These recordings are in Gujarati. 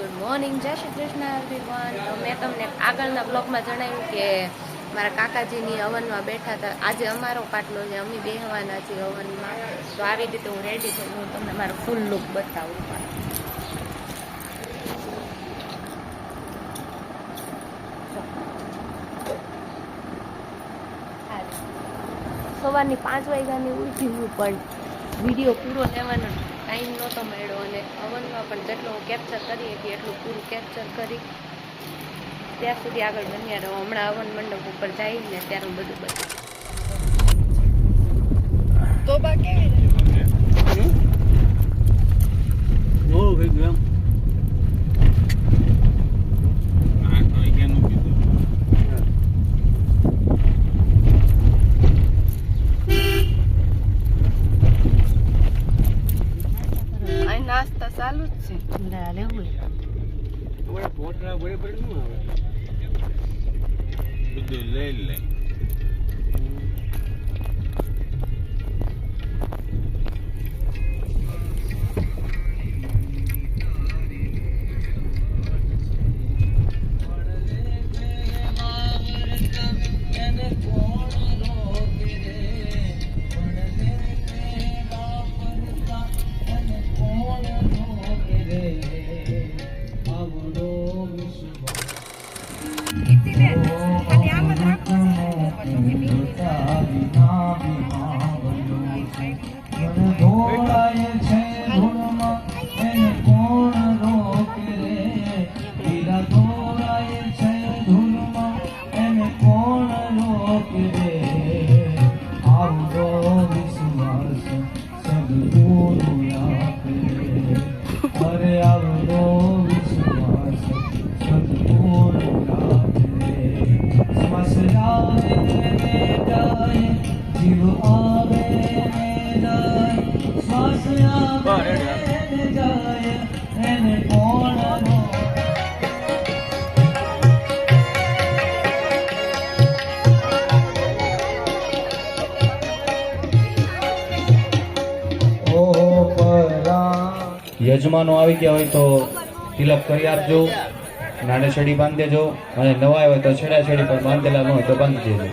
ગુડ મોર્નિંગ, જય શ્રી કૃષ્ણ એવરીવન. તો મેં તમને આગળના બ્લોગમાં જણાવ્યું કે મારા કાકાજીની હવનમાં બેઠા હતા. આજે અમારો પાટલો છે, અમે બેહવાના છીએ હવનમાં. તો આવી રીતે હું રેડી થઈ, હું તમને મારો ફૂલ લુક બતાવું. સવારની 5 વાગ્યાની ઉઠી હું, પણ વિડીયો પૂરો લેવાનો ટાઈમ નહોતો મળ્યો અને હવનમાં પણ જેટલો હું કેપ્ચર કરી હતી એટલું પૂરું કેપ્ચર કરી ત્યાં સુધી આગળ બન્યા રહો. હમણાં હવન મંડપ ઉપર જઈને ત્યારે હું બધું બતાવું. તો બા કેવી નાસ્તા ચાલુ જ છે. લેવું પોટરા બરાબર ન આવે, બધું લઈ લે. યજમાનો આવી ગયા હોય તો તિલક કરી આપજો, નાને છડી બાંધી દેજો, અને નવા હોય તો છેડા છડી પણ બાંધેલા ન હોય તો બાંધી દેજો.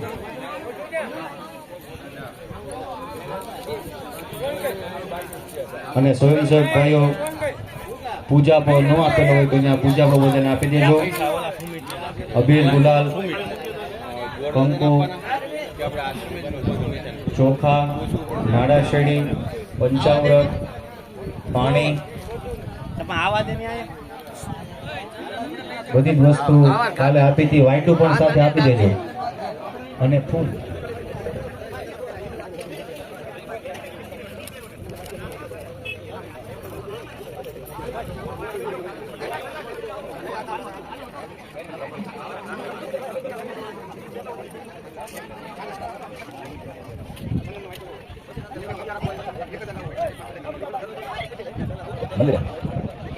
અને સ્વયંસેવક ભાઈઓ પૂજા ભાવ ન આપેલો હોય તો ત્યાં પૂજા ભાવ બધાને આપી દેજો. અબીર, ગુલાલ, કંકુ, ચોખા, નાડા શેડી, પંચામૃત, પાણી, બધી જ વસ્તુ કાલે આપી હતી. વાઈટું પણ સાથે આપી દેજો, અને ફૂલ.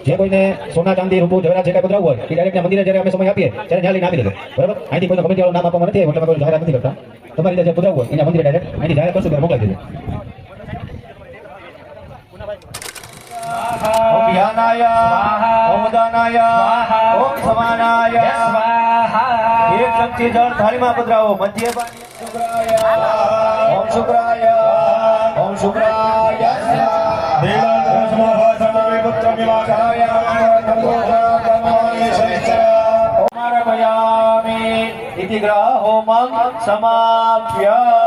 જે કોઈને સોના, ચાંદી, રૂપો, જવેરાત જે કઈ પધરાવવું હોય એ ડાયરેક્ટ મંદિરે જ્યારે અમે સમય આપીએ ત્યારે ત્યાં લઈને આપી દેજો. બરાબર? અહીંથી કોઈને કમિટી વાળું નામ આપવામાં નથી, એટલે કોઈ જાહેરાત નથી કરતા. તમારી રીતે જે પધરાવવું હોય એના મંદિરે ડાયરેક્ટ અહીંથી જાહેર કરશું ત્યારે મોકલાવી દેજો. ઓમ યાનાય ઓમ ઉદાનાય ઓમ સમાનાય સ્વાહા. એક ચમચી જળ થાળીમાં પધરાવો. મધ્ય શુક્રાય ઓમ શુક્રાય ઓમ શુક્રાય સમાપ્ય.